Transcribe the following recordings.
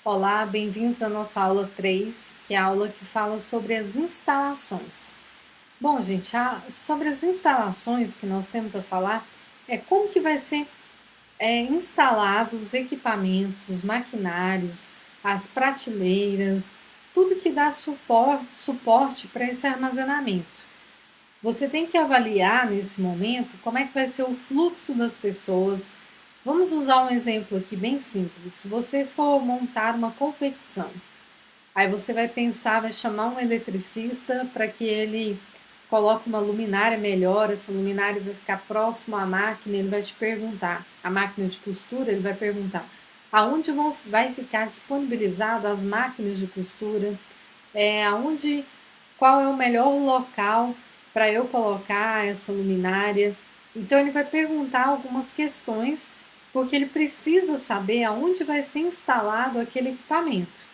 Olá, bem-vindos à nossa aula 3, que é a aula que fala sobre as instalações. Bom, gente, sobre as instalações que nós temos a falar é como que vai ser instalado os equipamentos, os maquinários, as prateleiras, tudo que dá suporte para esse armazenamento. Você tem que avaliar nesse momento como é que vai ser o fluxo das pessoas. Vamos usar um exemplo aqui bem simples. Se você for montar uma confecção, aí você vai pensar, vai chamar um eletricista para que ele coloque uma luminária melhor, essa luminária vai ficar próximo à máquina, ele vai te perguntar, a máquina de costura, ele vai perguntar aonde vai ficar disponibilizado as máquinas de costura, aonde, qual é o melhor local para eu colocar essa luminária. Então ele vai perguntar algumas questões porque ele precisa saber aonde vai ser instalado aquele equipamento.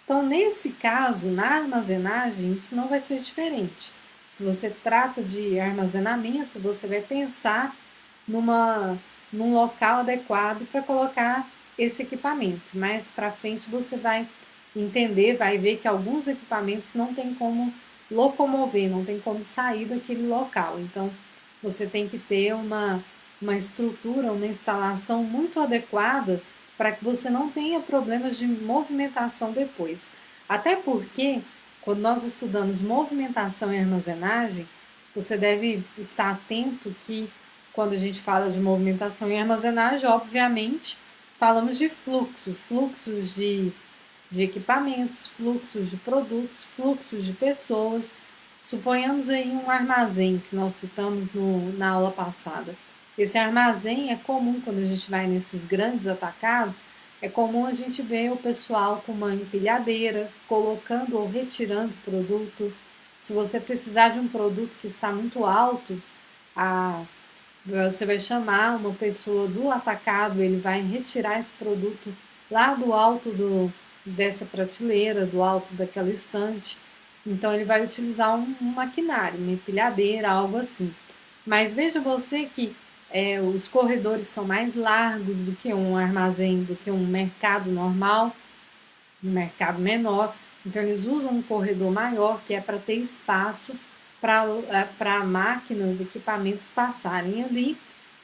Então, nesse caso, na armazenagem, isso não vai ser diferente. Se você trata de armazenamento, você vai pensar num local adequado para colocar esse equipamento. Mais para frente você vai entender, vai ver que alguns equipamentos não tem como locomover, não tem como sair daquele local. Então, você tem que ter uma estrutura, uma instalação muito adequada para que você não tenha problemas de movimentação depois. Até porque, quando nós estudamos movimentação e armazenagem, você deve estar atento que, quando a gente fala de movimentação e armazenagem, obviamente, falamos de fluxos de equipamentos, fluxos de produtos, fluxos de pessoas. Suponhamos aí um armazém que nós citamos na aula passada. Esse armazém é comum quando a gente vai nesses grandes atacados, é comum a gente ver o pessoal com uma empilhadeira, colocando ou retirando produto. Se você precisar de um produto que está muito alto, você vai chamar uma pessoa do atacado, ele vai retirar esse produto lá do alto dessa prateleira, do alto daquela estante. Então ele vai utilizar um maquinário, uma empilhadeira, algo assim. Mas veja você que os corredores são mais largos do que um armazém, do que um mercado normal, um mercado menor. Então eles usam um corredor maior, que é para ter espaço para máquinas, equipamentos passarem ali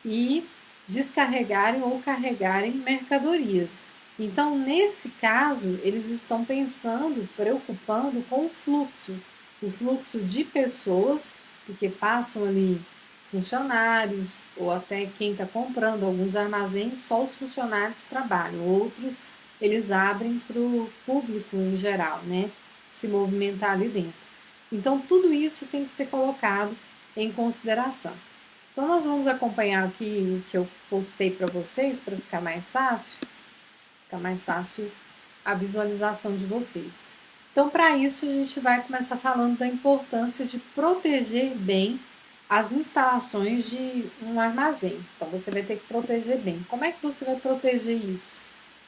e descarregarem ou carregarem mercadorias. Então, nesse caso, eles estão pensando, preocupando com o fluxo de pessoas, porque passam ali funcionários ou até quem está comprando. Alguns armazéns só os funcionários trabalham, outros eles abrem para o público em geral, né, se movimentar ali dentro. Então, tudo isso tem que ser colocado em consideração. Então, nós vamos acompanhar aqui o que eu postei para vocês, para ficar mais fácil a visualização de vocês. Então, para isso, a gente vai começar falando da importância de proteger bem as instalações de um armazém. Então, você vai ter que proteger bem. Como é que você vai proteger isso?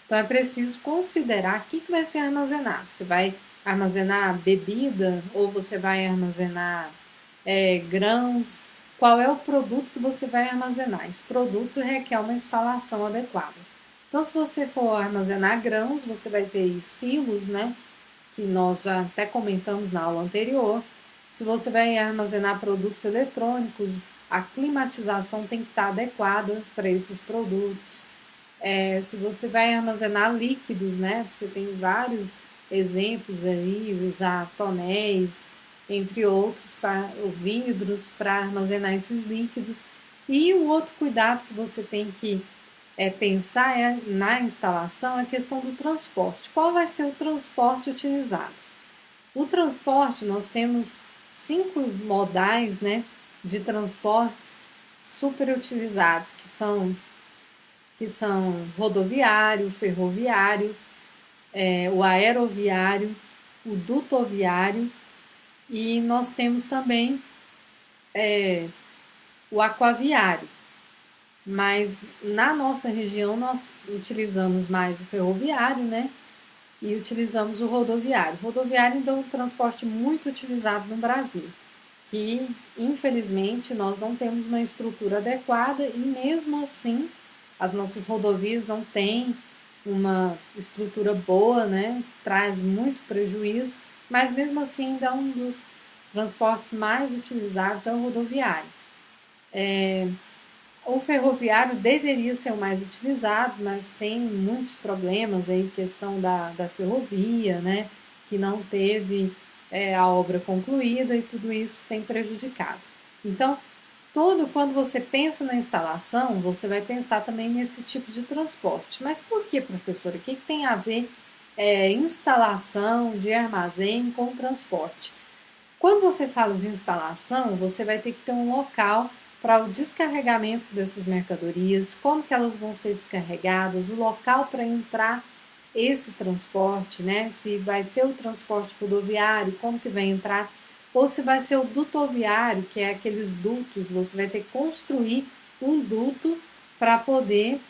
Então, é preciso considerar o que vai ser armazenado. Você vai armazenar bebida ou você vai armazenar grãos? Qual é o produto que você vai armazenar? Esse produto requer uma instalação adequada. Então, se você for armazenar grãos, você vai ter silos, né? Que nós já até comentamos na aula anterior. Se você vai armazenar produtos eletrônicos, a climatização tem que estar adequada para esses produtos. Se você vai armazenar líquidos, né? Você tem vários exemplos aí, usar tonéis, entre outros, vidros para armazenar esses líquidos. E o outro cuidado que você tem que pensar na instalação é a questão do transporte. Qual vai ser o transporte utilizado? O transporte, nós temos 5 modais, né, de transportes super utilizados, que são rodoviário, ferroviário, o aeroviário, o dutoviário, e nós temos também o aquaviário. Mas na nossa região nós utilizamos mais o ferroviário, né? E utilizamos o rodoviário. O rodoviário então, é um transporte muito utilizado no Brasil, que infelizmente nós não temos uma estrutura adequada e mesmo assim as nossas rodovias não têm uma estrutura boa, né? Traz muito prejuízo, mas mesmo assim ainda um dos transportes mais utilizados é o rodoviário. O ferroviário deveria ser o mais utilizado, mas tem muitos problemas aí, questão da ferrovia, né? Que não teve a obra concluída e tudo isso tem prejudicado. Então, quando você pensa na instalação, você vai pensar também nesse tipo de transporte. Mas por que, professora? O que tem a ver instalação de armazém com transporte? Quando você fala de instalação, você vai ter que ter um local para o descarregamento dessas mercadorias, como que elas vão ser descarregadas, o local para entrar esse transporte, né? Se vai ter o transporte rodoviário, como que vai entrar, ou se vai ser o dutoviário, que é aqueles dutos, você vai ter que construir um duto para poder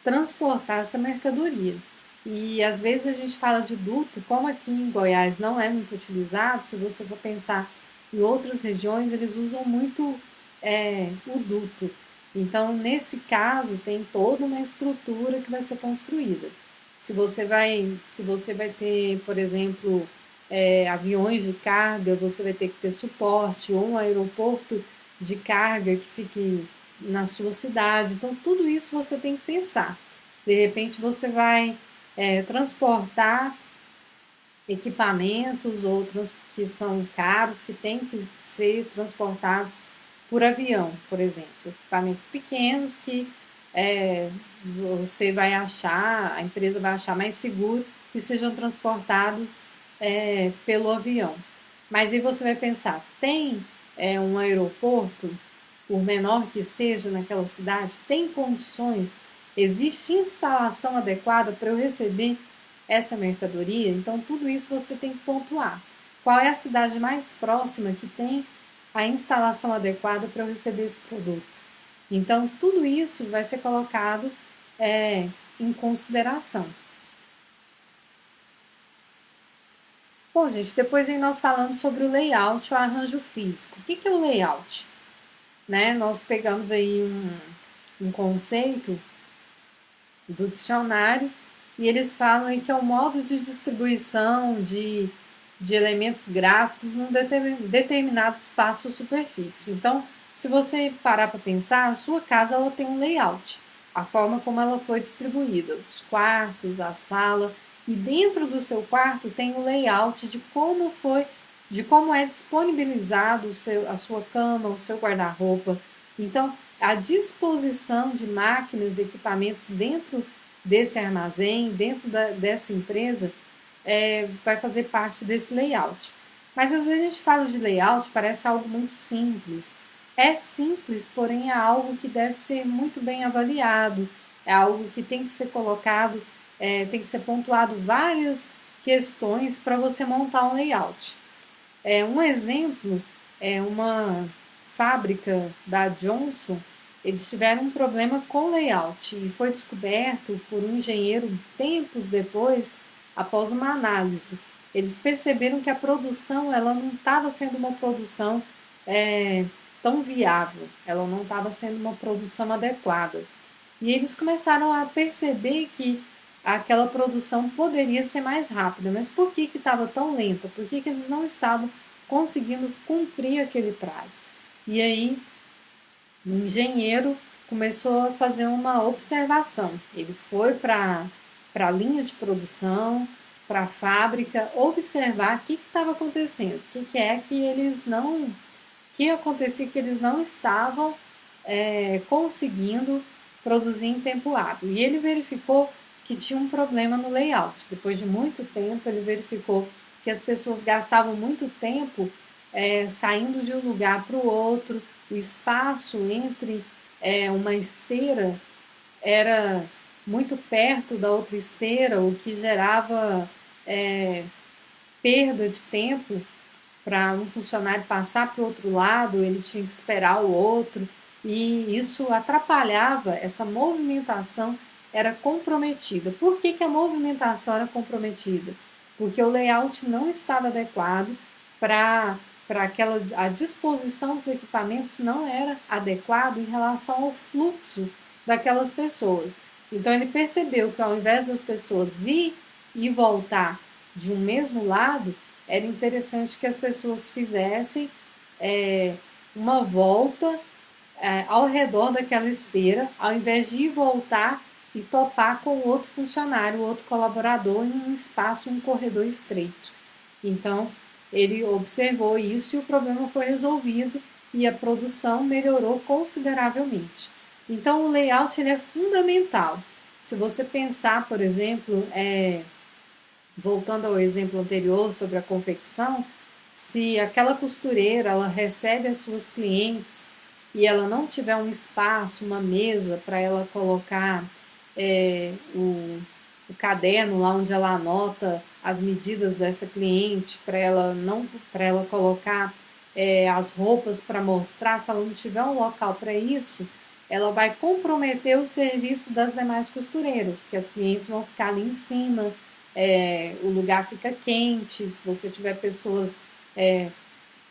transportar essa mercadoria. E às vezes a gente fala de duto, como aqui em Goiás não é muito utilizado, se você for pensar em outras regiões, eles usam muito o duto. Então, nesse caso, tem toda uma estrutura que vai ser construída. Se você vai ter, por exemplo, aviões de carga, você vai ter que ter suporte, ou um aeroporto de carga que fique na sua cidade. Então, tudo isso você tem que pensar. De repente, você vai transportar equipamentos outros que são caros, que têm que ser transportados por avião, por exemplo. Equipamentos pequenos que você vai achar, a empresa vai achar mais seguro que sejam transportados pelo avião. Mas aí você vai pensar, tem um aeroporto, por menor que seja naquela cidade, tem condições, existe instalação adequada para eu receber essa mercadoria? Então, tudo isso você tem que pontuar. Qual é a cidade mais próxima que tem a instalação adequada para eu receber esse produto? Então, tudo isso vai ser colocado em consideração. Bom, gente, depois aí nós falamos sobre o layout, o arranjo físico. O que é o layout? Né? Nós pegamos aí um conceito do dicionário e eles falam aí que é o modo de distribuição de elementos gráficos num determinado espaço ou superfície. Então, se você parar para pensar, a sua casa ela tem um layout, a forma como ela foi distribuída, os quartos, a sala, e dentro do seu quarto tem o layout de como é disponibilizado a sua cama, o seu guarda-roupa. Então, a disposição de máquinas e equipamentos dentro desse armazém, dessa empresa, vai fazer parte desse layout. Mas às vezes a gente fala de layout, parece algo muito simples. É simples, porém é algo que deve ser muito bem avaliado, é algo que tem que ser colocado, tem que ser pontuado várias questões para você montar um layout. Um exemplo é uma fábrica da Johnson, eles tiveram um problema com layout e foi descoberto por um engenheiro tempos depois, após uma análise. Eles perceberam que a produção ela não estava sendo uma produção tão viável, ela não estava sendo uma produção adequada. E eles começaram a perceber que aquela produção poderia ser mais rápida, mas por que estava tão lenta? Por que eles não estavam conseguindo cumprir aquele prazo? E aí o engenheiro começou a fazer uma observação. Ele foi para a linha de produção, para a fábrica, observar o que estava acontecendo, o que é que eles não, que acontecia que eles não estavam conseguindo produzir em tempo hábil. E ele verificou que tinha um problema no layout. Depois de muito tempo, ele verificou que as pessoas gastavam muito tempo saindo de um lugar para o outro, o espaço entre uma esteira era muito perto da outra esteira, o que gerava perda de tempo para um funcionário passar para o outro lado, ele tinha que esperar o outro, e isso atrapalhava, essa movimentação era comprometida. Por que a movimentação era comprometida? Porque o layout não estava adequado para a disposição dos equipamentos não era adequada em relação ao fluxo daquelas pessoas. Então ele percebeu que ao invés das pessoas ir e voltar de um mesmo lado, era interessante que as pessoas fizessem uma volta ao redor daquela esteira, ao invés de ir voltar e topar com o outro funcionário, o outro colaborador em um espaço, um corredor estreito. Então, ele observou isso e o problema foi resolvido e a produção melhorou consideravelmente. Então, o layout ele é fundamental. Se você pensar, por exemplo, voltando ao exemplo anterior sobre a confecção, se aquela costureira ela recebe as suas clientes e ela não tiver um espaço, uma mesa para ela colocar o caderno lá onde ela anota as medidas dessa cliente, para ela colocar as roupas para mostrar, se ela não tiver um local para isso, ela vai comprometer o serviço das demais costureiras, porque as clientes vão ficar ali em cima, o lugar fica quente, se você tiver pessoas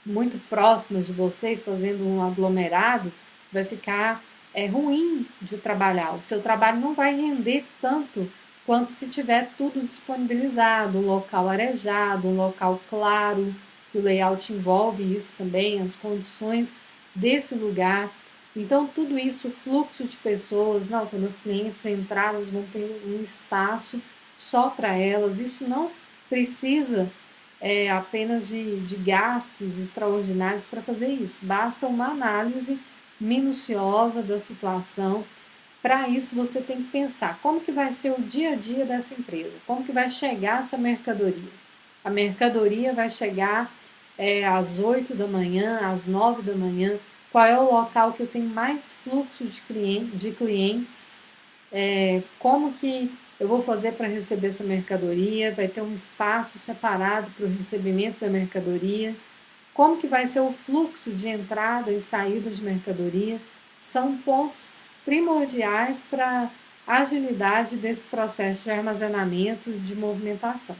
muito próximas de vocês fazendo um aglomerado, vai ficar ruim de trabalhar. O seu trabalho não vai render tanto quanto se tiver tudo disponibilizado, um local arejado, um local claro, que o layout envolve isso também, as condições desse lugar. Então, tudo isso, fluxo de pessoas, não, quando as clientes entradas vão ter um espaço só para elas, isso não precisa apenas de gastos extraordinários para fazer isso, basta uma análise minuciosa da situação. Para isso você tem que pensar como que vai ser o dia a dia dessa empresa, como que vai chegar essa mercadoria. A mercadoria vai chegar às 8 da manhã, às 9 da manhã, qual é o local que eu tenho mais fluxo de clientes, como que eu vou fazer para receber essa mercadoria, vai ter um espaço separado para o recebimento da mercadoria, como que vai ser o fluxo de entrada e saída de mercadoria, são pontos primordiais para a agilidade desse processo de armazenamento e de movimentação.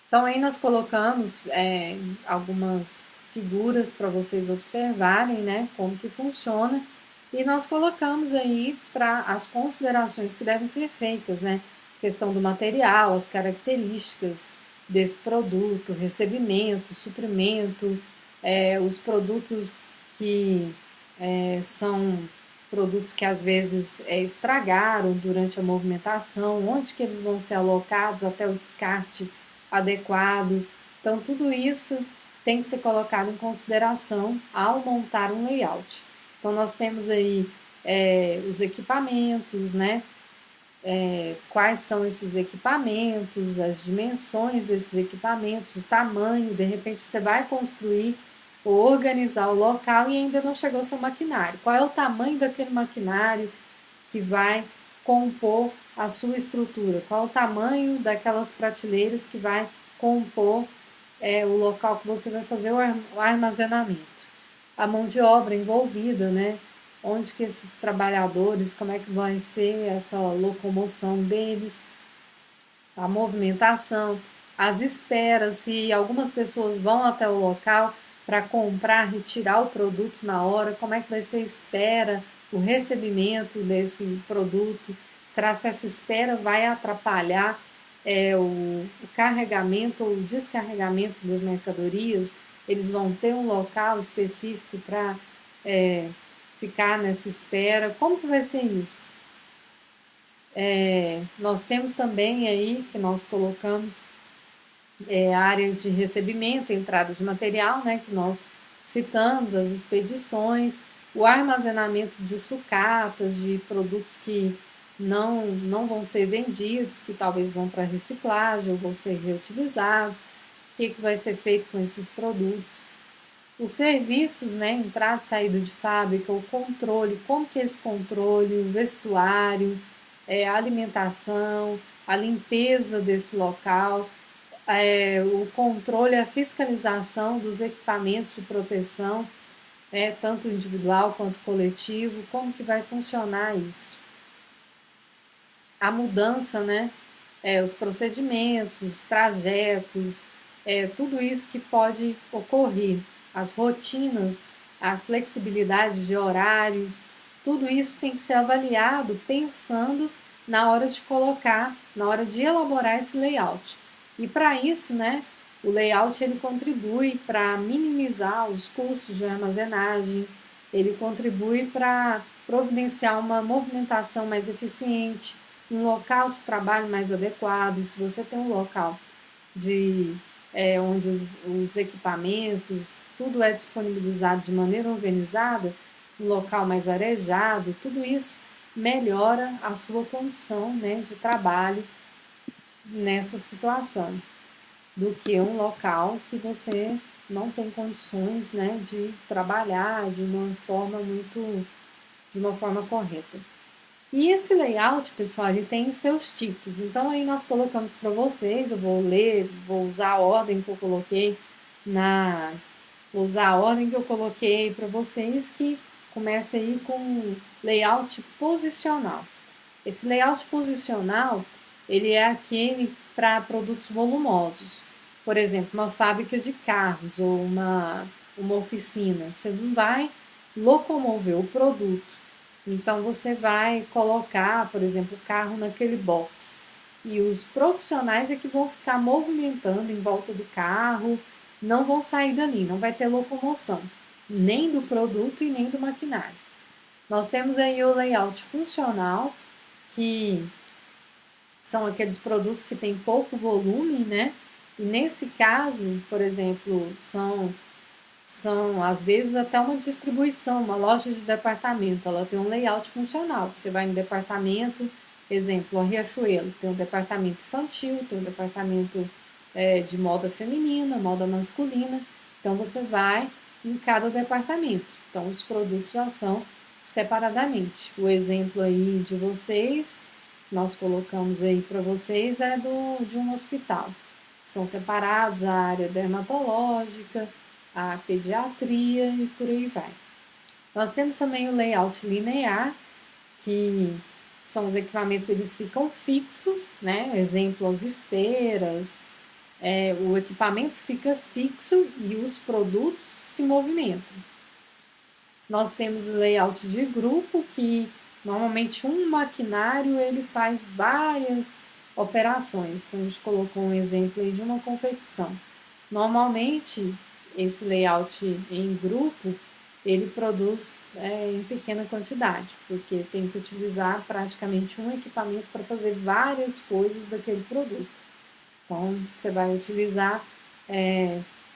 Então aí nós colocamos algumas figuras para vocês observarem, né, como que funciona, e nós colocamos aí para as considerações que devem ser feitas, né, questão do material, as características desse produto, recebimento, suprimento, os produtos que são produtos que às vezes estragaram durante a movimentação, onde que eles vão ser alocados até o descarte adequado. Então, tudo isso tem que ser colocado em consideração ao montar um layout. Então, nós temos aí os equipamentos, né? Quais são esses equipamentos, as dimensões desses equipamentos, o tamanho, de repente você vai construir ou organizar o local e ainda não chegou ao seu maquinário. Qual é o tamanho daquele maquinário que vai compor a sua estrutura? Qual é o tamanho daquelas prateleiras que vai compor o local que você vai fazer o armazenamento? A mão de obra envolvida, né? Onde que esses trabalhadores, como é que vai ser essa locomoção deles, a movimentação, as esperas, se algumas pessoas vão até o local para comprar, retirar o produto na hora, como é que vai ser a espera, o recebimento desse produto, será que essa espera vai atrapalhar o carregamento ou o descarregamento das mercadorias? Eles vão ter um local específico para ficar nessa espera, como que vai ser isso? Nós temos também aí, que nós colocamos a área de recebimento, entrada de material, né, que nós citamos, as expedições, o armazenamento de sucatas, de produtos que não vão ser vendidos, que talvez vão para reciclagem ou vão ser reutilizados, o que vai ser feito com esses produtos. Os serviços, né, entrada e saída de fábrica, o controle, como que é esse controle, o vestuário, a alimentação, a limpeza desse local, o controle, a fiscalização dos equipamentos de proteção, tanto individual quanto coletivo, como que vai funcionar isso? A mudança, né, os procedimentos, os trajetos, tudo isso que pode ocorrer, as rotinas, a flexibilidade de horários, tudo isso tem que ser avaliado pensando na hora de colocar, na hora de elaborar esse layout. E para isso, né, o layout ele contribui para minimizar os custos de armazenagem, ele contribui para providenciar uma movimentação mais eficiente, um local de trabalho mais adequado. Se você tem um local onde os equipamentos, tudo é disponibilizado de maneira organizada, um local mais arejado, tudo isso melhora a sua condição, né, de trabalho nessa situação, do que um local que você não tem condições, né, de trabalhar de uma forma correta. E esse layout, pessoal, ele tem seus tipos. Então aí nós colocamos para vocês, eu vou ler, vou usar a ordem que eu coloquei para vocês, que começa aí com layout posicional. Esse layout posicional, ele é aquele para produtos volumosos. Por exemplo, uma fábrica de carros ou uma oficina. Você não vai locomover o produto. Então, você vai colocar, por exemplo, o carro naquele box. E os profissionais é que vão ficar movimentando em volta do carro, não vão sair dali, não vai ter locomoção, nem do produto e nem do maquinário. Nós temos aí o layout funcional, que são aqueles produtos que têm pouco volume, né? E nesse caso, por exemplo, são às vezes até uma distribuição, uma loja de departamento, ela tem um layout funcional. Você vai no departamento, exemplo, a Riachuelo, tem um departamento infantil, tem um departamento de moda feminina, moda masculina. Então você vai em cada departamento. Então os produtos já são separadamente. O exemplo aí de vocês, nós colocamos aí para vocês, é de um hospital. São separados a área dermatológica, a pediatria e por aí vai. Nós temos também o layout linear, que são os equipamentos, eles ficam fixos, né? Exemplo, as esteiras, o equipamento fica fixo e os produtos se movimentam. Nós temos o layout de grupo, que normalmente um maquinário ele faz várias operações. Então a gente colocou um exemplo aí de uma confecção. Normalmente esse layout em grupo ele produz em pequena quantidade, porque tem que utilizar praticamente um equipamento para fazer várias coisas daquele produto. Então, você vai utilizar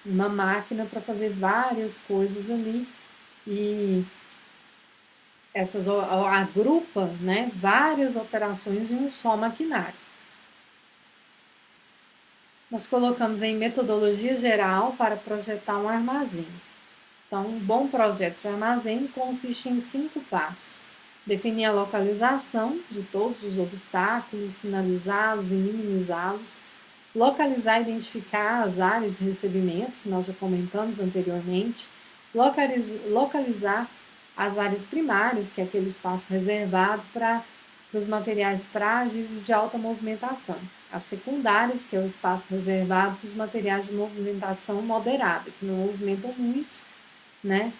uma máquina para fazer várias coisas ali e agrupa, né, várias operações em um só maquinário. Nós colocamos em metodologia geral para projetar um armazém. Então, um bom projeto de armazém consiste em 5 passos. Definir a localização de todos os obstáculos, sinalizá-los e minimizá-los. Localizar e identificar as áreas de recebimento, que nós já comentamos anteriormente. Localizar as áreas primárias, que é aquele espaço reservado para os materiais frágeis e de alta movimentação. As secundárias, que é o espaço reservado para os materiais de movimentação moderada, que não movimentam muito, né?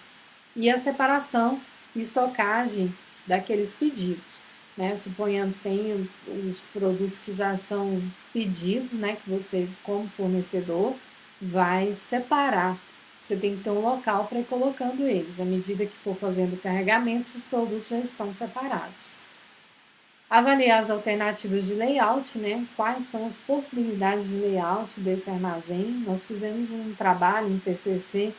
E a separação e estocagem daqueles pedidos, né? Suponhamos que tem os produtos que já são pedidos, né? Que você, como fornecedor, vai separar. Você tem que ter um local para ir colocando eles. À medida que for fazendo o carregamento, esses produtos já estão separados. Avaliar as alternativas de layout, né? Quais são as possibilidades de layout desse armazém. Nós fizemos um trabalho, um TCC,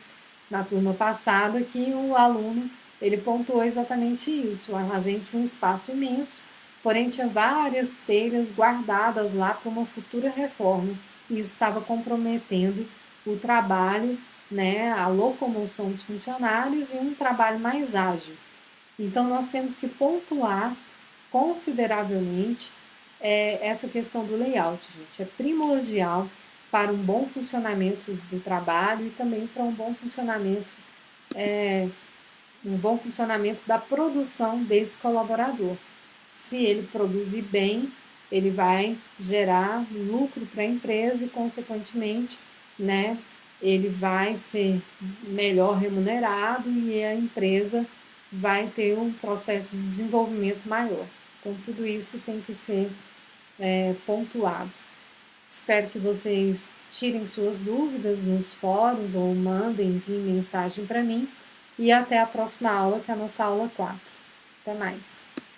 na turma passada, que o aluno ele pontuou exatamente isso. O armazém tinha um espaço imenso, porém tinha várias telhas guardadas lá para uma futura reforma. E isso estava comprometendo o trabalho, né, a locomoção dos funcionários e um trabalho mais ágil. Então, nós temos que pontuar consideravelmente essa questão do layout, gente. É primordial para um bom funcionamento do trabalho e também para um bom funcionamento da produção desse colaborador. Se ele produzir bem, ele vai gerar lucro para a empresa e, consequentemente, ele vai ser melhor remunerado e a empresa vai ter um processo de desenvolvimento maior. Então, tudo isso tem que ser pontuado. Espero que vocês tirem suas dúvidas nos fóruns ou mandem, enviem mensagem para mim. E até a próxima aula, que é a nossa aula 4. Até mais!